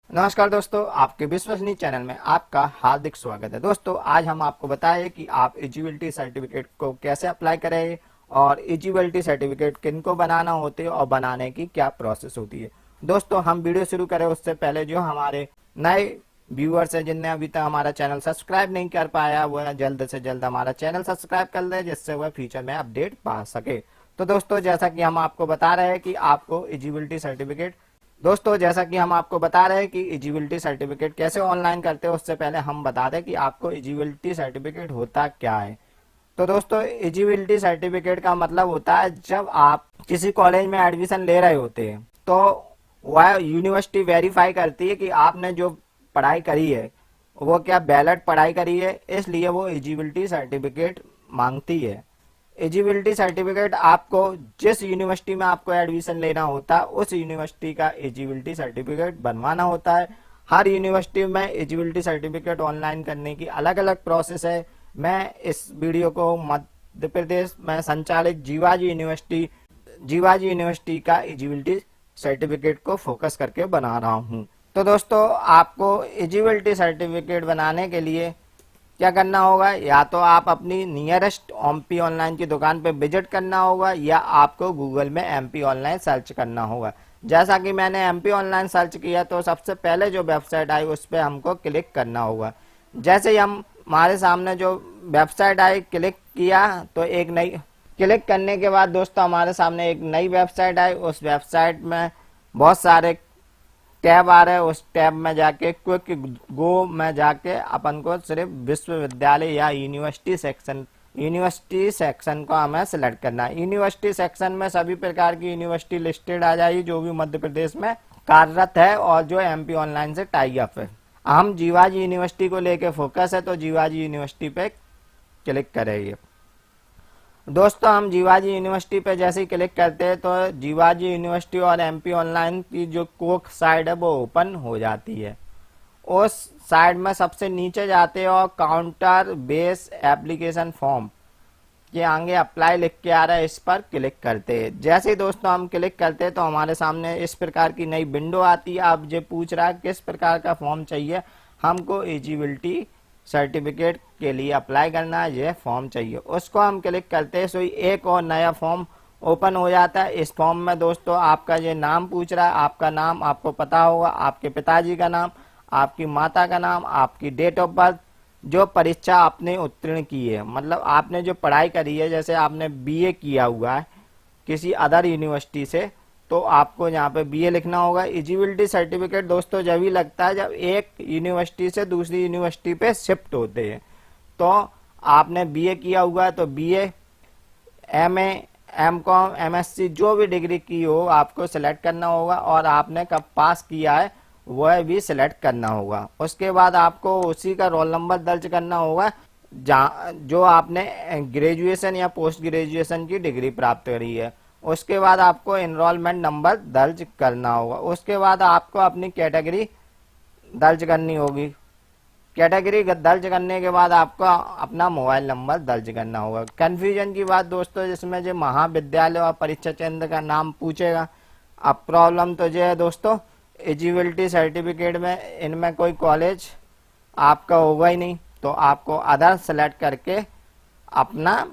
नमस्कार दोस्तों, आपके विश्वसनीय चैनल में आपका हार्दिक स्वागत है। दोस्तों, आज हम आपको बताएं कि आप एलिजिबिलिटी सर्टिफिकेट को कैसे अप्लाई करें और एलिजिबिलिटी सर्टिफिकेट किनको बनाना होते है और बनाने की क्या प्रोसेस होती है। दोस्तों, हम वीडियो शुरू करें उससे पहले जो हमारे नए व्यूअर्स हैं जिनने अभी तक हमारा चैनल सब्सक्राइब नहीं कर पाया, वह जल्द से जल्द हमारा चैनल सब्सक्राइब कर ले, जिससे वह फ्यूचर में अपडेट पा सके। तो दोस्तों, जैसा कि हम आपको बता रहे हैं कि आपको एलिजिबिलिटी सर्टिफिकेट एलिजिबिलिटी सर्टिफिकेट कैसे ऑनलाइन करते हैं, उससे पहले हम बता दें कि आपको एलिजिबिलिटी सर्टिफिकेट होता क्या है। तो दोस्तों, एलिजिबिलिटी सर्टिफिकेट का मतलब होता है जब आप किसी कॉलेज में एडमिशन ले रहे होते हैं तो वह यूनिवर्सिटी वेरीफाई करती है कि आपने जो पढ़ाई करी है वो क्या वैलिड पढ़ाई करी है, इसलिए वो एलिजिबिलिटी सर्टिफिकेट मांगती है। एलिजिबिलिटी सर्टिफिकेट आपको जिस यूनिवर्सिटी में आपको एडमिशन लेना होता है उस यूनिवर्सिटी का एलिजिबिलिटी सर्टिफिकेट बनवाना होता है। हर यूनिवर्सिटी में एलिजिबिलिटी सर्टिफिकेट ऑनलाइन करने की अलग अलग प्रोसेस है। मैं इस वीडियो को मध्य प्रदेश में संचालित जीवाजी यूनिवर्सिटी का एलिजिबिलिटी सर्टिफिकेट को फोकस करके बना रहा हूँ। तो दोस्तों, आपको एलिजिबिलिटी सर्टिफिकेट बनाने के लिए क्या करना होगा, या तो आप अपनी नियरेस्ट एमपी ऑनलाइन की दुकान पे विजिट करना होगा या आपको गूगल में एमपी ऑनलाइन सर्च करना होगा। जैसा कि मैंने एमपी ऑनलाइन सर्च किया तो सबसे पहले जो वेबसाइट आई उस पर हमको क्लिक करना होगा। जैसे ही हमारे सामने जो वेबसाइट आई क्लिक किया तो एक नई क्लिक करने के बाद दोस्तों हमारे सामने एक नई वेबसाइट आई। उस वेबसाइट में बहुत सारे टैब आ रहे हैं। उस टैब में जाके क्विक गो में जाके अपन को सिर्फ विश्वविद्यालय या यूनिवर्सिटी सेक्शन को हमें सिलेक्ट करना है। यूनिवर्सिटी सेक्शन में सभी प्रकार की यूनिवर्सिटी लिस्टेड आ जाएगी जो भी मध्य प्रदेश में कार्यरत है और जो एमपी ऑनलाइन से टाई अप है। हम जीवाजी यूनिवर्सिटी को लेके फोकस है तो जीवाजी यूनिवर्सिटी पे क्लिक करेंगे। दोस्तों, हम जीवाजी यूनिवर्सिटी पे जैसे ही क्लिक करते हैं तो जीवाजी यूनिवर्सिटी और एमपी ऑनलाइन की जो कोक साइड है वो ओपन हो जाती है। उस साइड में सबसे नीचे जाते हैं और काउंटर बेस एप्लीकेशन फॉर्म के आगे अप्लाई लिख के आ रहा है, इस पर क्लिक करते हैं। जैसे ही दोस्तों हम क्लिक करते हैं तो हमारे सामने इस प्रकार की नई विंडो आती है। अब जो पूछ रहा है किस प्रकार का फॉर्म चाहिए, हमको एलिजिबिलिटी सर्टिफिकेट के लिए अप्लाई करना है, यह फॉर्म चाहिए। उसको हम क्लिक करते हैं सो एक और नया फॉर्म ओपन हो जाता है। इस फॉर्म में दोस्तों आपका ये नाम पूछ रहा है। आपका नाम आपको पता होगा, आपके पिताजी का नाम, आपकी माता का नाम, आपकी डेट ऑफ बर्थ, जो परीक्षा आपने उत्तीर्ण की है, मतलब आपने जो पढ़ाई करी है, जैसे आपने बीए किया हुआ है किसी अदर यूनिवर्सिटी से तो आपको यहाँ पे बीए लिखना होगा। एलिजिबिलिटी सर्टिफिकेट दोस्तों जब ही लगता है जब एक यूनिवर्सिटी से दूसरी यूनिवर्सिटी पे शिफ्ट होते हैं। तो आपने बीए किया हुआ है तो बीए, एमए, एमकॉम, एमएससी जो भी डिग्री की हो आपको सिलेक्ट करना होगा और आपने कब पास किया है वह भी सिलेक्ट करना होगा। उसके बाद आपको उसी का रोल नंबर दर्ज करना होगा जो आपने ग्रेजुएशन या पोस्ट ग्रेजुएशन की डिग्री प्राप्त करी है। उसके बाद आपको एनरोलमेंट नंबर दर्ज करना होगा। उसके बाद आपको अपनी कैटेगरी दर्ज करनी होगी। कैटेगरी दर्ज करने के बाद आपको अपना मोबाइल नंबर दर्ज करना होगा। कंफ्यूजन की बात दोस्तों, जिसमें जो महाविद्यालय और परीक्षा केंद्र का नाम पूछेगा। अब प्रॉब्लम तो ये है दोस्तों, एलिजिबिलिटी सर्टिफिकेट में इनमें कोई कॉलेज आपका होगा ही नहीं, तो आपको अदर सेलेक्ट करके अपना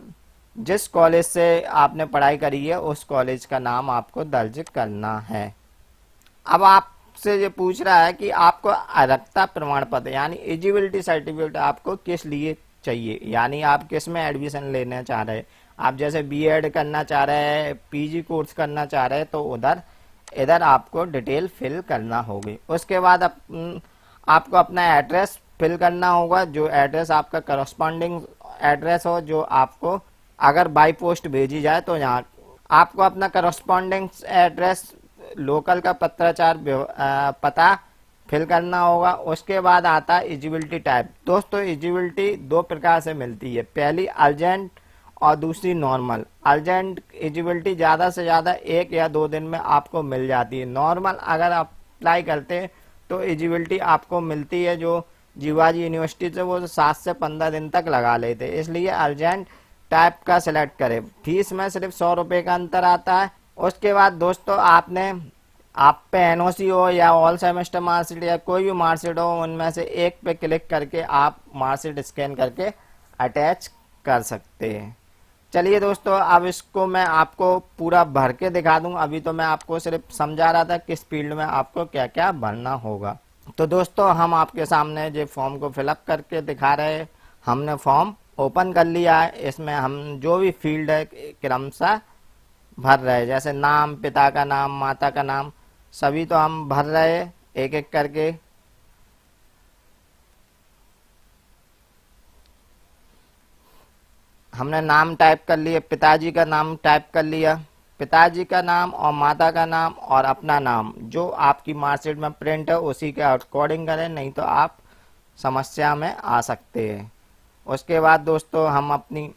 जिस कॉलेज से आपने पढ़ाई करी है उस कॉलेज का नाम आपको दर्ज करना है। अब आपसे ये पूछ रहा है कि आपको अर्हता प्रमाण पत्र यानी एलिजिबिलिटी सर्टिफिकेट आपको किस लिए चाहिए, यानी आप किस में एडमिशन लेना चाह रहे हैं। आप जैसे बीएड करना चाह रहे हैं, पीजी कोर्स करना चाह रहे हैं तो इधर आपको डिटेल फिल करना होगी। उसके बाद आपको अपना एड्रेस फिल करना होगा, जो एड्रेस आपका करस्पॉन्डिंग एड्रेस हो, जो आपको अगर बाई पोस्ट भेजी जाए तो यहाँ आपको अपना करस्पॉन्डिंग एड्रेस लोकल का पत्राचार पता फिल करना होगा। उसके बाद आता है एलिजिबिलिटी टाइप। दोस्तों, एलिजिबिलिटी दो प्रकार से मिलती है, पहली अर्जेंट और दूसरी नॉर्मल। अर्जेंट एलिजिबिलिटी ज़्यादा से ज़्यादा 1 या 2 दिन में आपको मिल जाती है। नॉर्मल अगर आप अप्लाई करते हैं तो एलिजिबिलिटी आपको मिलती है जो जीवाजी यूनिवर्सिटी से वो 7 से 15 दिन तक लगा लेते, इसलिए अर्जेंट टाइप का सिलेक्ट करें। फीस में सिर्फ 100 रुपये का अंतर आता है। उसके बाद दोस्तों आपने आप पे एनओसी हो या ऑल सेमेस्टर मार्कशीट या कोई भी मार्कशीट हो, उनमें से एक पे क्लिक करके आप मार्कशीट स्कैन करके अटैच कर सकते हैं। चलिए दोस्तों, अब इसको मैं आपको पूरा भर के दिखा दूं। अभी तो मैं आपको सिर्फ समझा रहा था किस फील्ड में आपको क्या क्या भरना होगा। तो दोस्तों, हम आपके सामने जो फॉर्म को फिलअप करके दिखा रहे हैं, हमने फॉर्म ओपन कर लिया है। इसमें हम जो भी फील्ड है क्रमशः भर रहे हैं, जैसे नाम, पिता का नाम, माता का नाम, सभी तो हम भर रहे हैं एक एक करके। हमने नाम टाइप कर लिया, पिताजी का नाम टाइप कर लिया, पिताजी का नाम और माता का नाम और अपना नाम जो आपकी मार्कशीट में प्रिंट है उसी के अकॉर्डिंग करें, नहीं तो आप समस्या में आ सकते हैं। उसके बाद दोस्तों हम अपनी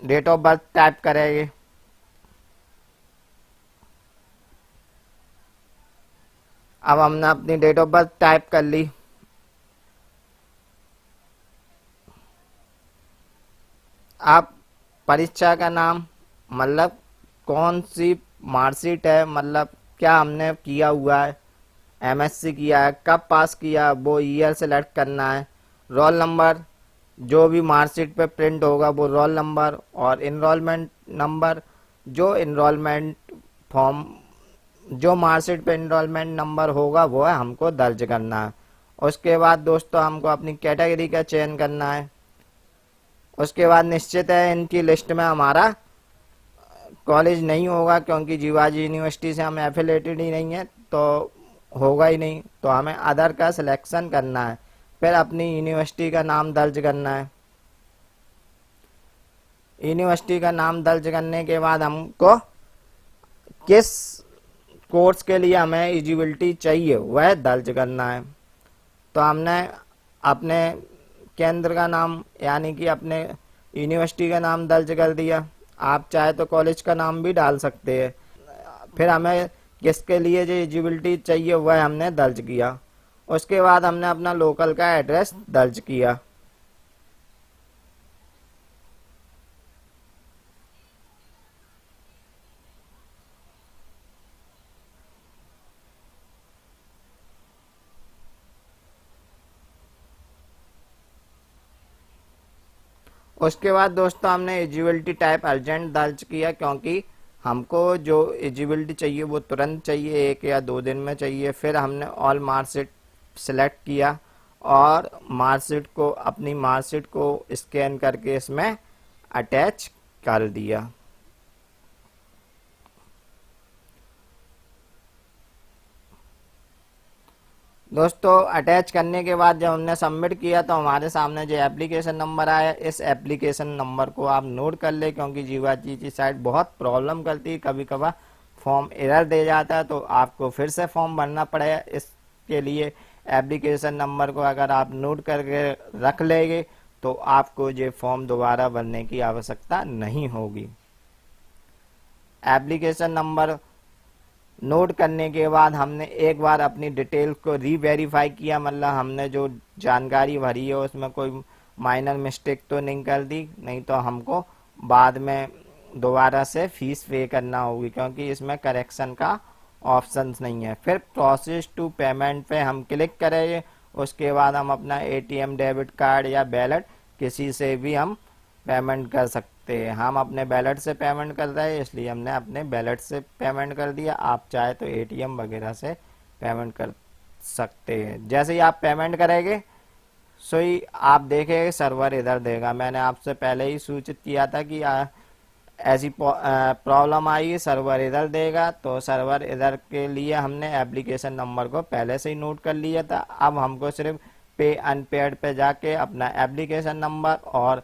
डेट ऑफ बर्थ टाइप करेंगे। अब हमने अपनी डेट ऑफ बर्थ टाइप कर ली। आप परीक्षा का नाम, मतलब कौन सी मार्कशीट है, मतलब क्या हमने किया हुआ है, एमएससी किया है, कब पास किया, वो ईयर सेलेक्ट करना है। रोल नंबर, जो भी मार्कशीट पे प्रिंट होगा वो रोल नंबर, और इनरोलमेंट नंबर, जो इनरोलमेंट फॉर्म, जो मार्कशीट पे इनरोलमेंट नंबर होगा वो है हमको दर्ज करना है। उसके बाद दोस्तों हमको अपनी कैटेगरी का चयन करना है। उसके बाद निश्चित है इनकी लिस्ट में हमारा कॉलेज नहीं होगा, क्योंकि जीवाजी यूनिवर्सिटी से हम एफिलेटेड ही नहीं है, तो होगा ही नहीं, तो हमें अदर का सिलेक्शन करना है। फिर अपनी यूनिवर्सिटी का नाम दर्ज करना है। यूनिवर्सिटी का नाम दर्ज करने के बाद हमको किस कोर्स के लिए हमें एलिजिबिलिटी चाहिए वह दर्ज करना है। तो हमने अपने केंद्र का नाम यानी कि अपने यूनिवर्सिटी का नाम दर्ज कर दिया। आप चाहे तो कॉलेज का नाम भी डाल सकते हैं। फिर हमें किसके लिए जो एलिजिबिलिटी चाहिए वह हमने दर्ज किया। उसके बाद हमने अपना लोकल का एड्रेस दर्ज किया। उसके बाद दोस्तों हमने एलिजिबिलिटी टाइप अर्जेंट दर्ज किया, क्योंकि हमको जो एलिजिबिलिटी चाहिए वो तुरंत चाहिए, 1 या 2 दिन में चाहिए। फिर हमने ऑल मार्कशीट सेलेक्ट किया और मार्कशीट को, अपनी मार्कशीट को स्कैन करके इसमें अटैच कर दिया। दोस्तों अटैच करने के बाद जब हमने सबमिट किया तो हमारे सामने जो एप्लीकेशन नंबर आया, इस एप्लीकेशन नंबर को आप नोट कर ले, क्योंकि जीवाजी की साइट बहुत प्रॉब्लम करती है, कभी कभार फॉर्म एरर दे जाता है, तो आपको फिर से फॉर्म भरना पड़ेगा। इसके लिए एप्लीकेशन नंबर को अगर आप नोट करके रख लेंगे तो आपको ये फॉर्म दोबारा भरने की आवश्यकता नहीं होगी। एप्लीकेशन नंबर नोट करने के बाद हमने एक बार अपनी डिटेल को रीवेरीफाई किया, मतलब हमने जो जानकारी भरी है उसमें कोई माइनर मिस्टेक तो नहीं कर दी, नहीं तो हमको बाद में दोबारा से फीस पे करना होगी, क्योंकि इसमें करेक्शन का ऑप्शन नहीं है। फिर प्रोसेस टू पेमेंट पे हम क्लिक करेंगे। उसके बाद हम अपना एटीएम, डेबिट कार्ड या वैलेट किसी से भी हम पेमेंट कर सकते हैं। हम अपने वैलेट से पेमेंट कर रहे हैं, इसलिए हमने अपने वैलेट से पेमेंट कर दिया। आप चाहे तो एटीएम वगैरह से पेमेंट कर सकते हैं। जैसे ही आप पेमेंट करेंगे सो ही आप देखेंगे सर्वर इधर देगा। मैंने आपसे पहले ही सूचित किया था कि ऐसी प्रॉब्लम आई, सर्वर इधर देगा, तो सर्वर इधर के लिए हमने एप्लीकेशन नंबर को पहले से ही नोट कर लिया था। अब हमको सिर्फ पे अनपेड पे जाके अपना एप्लीकेशन नंबर और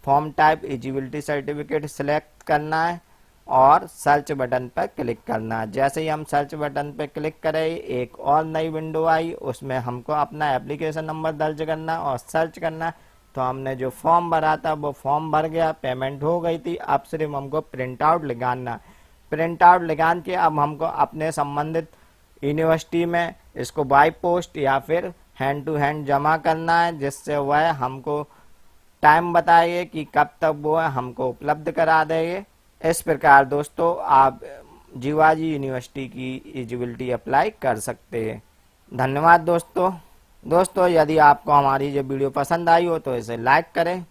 form type, eligibility certificate select करना है और सर्च बटन पर क्लिक करना है। जैसे ही हम सर्च बटन पर क्लिक करें एक और नई विंडो आई, उसमें हमको अपना एप्लीकेशन नंबर दर्ज करना और सर्च करना। तो हमने जो फॉर्म भरा था वो फॉर्म भर गया, पेमेंट हो गई थी। अब सिर्फ हमको प्रिंट आउट निकालना। प्रिंट आउट निकाल के अब हमको अपने संबंधित यूनिवर्सिटी में इसको बाय पोस्ट या फिर हैंड टू हैंड जमा करना है, जिससे वह हमको टाइम बताइए कि कब तक वो हमको उपलब्ध करा देंगे। इस प्रकार दोस्तों आप जीवाजी यूनिवर्सिटी की एलिजिबिलिटी अप्लाई कर सकते हैं। धन्यवाद दोस्तों। यदि आपको हमारी ये वीडियो पसंद आई हो तो इसे लाइक करें,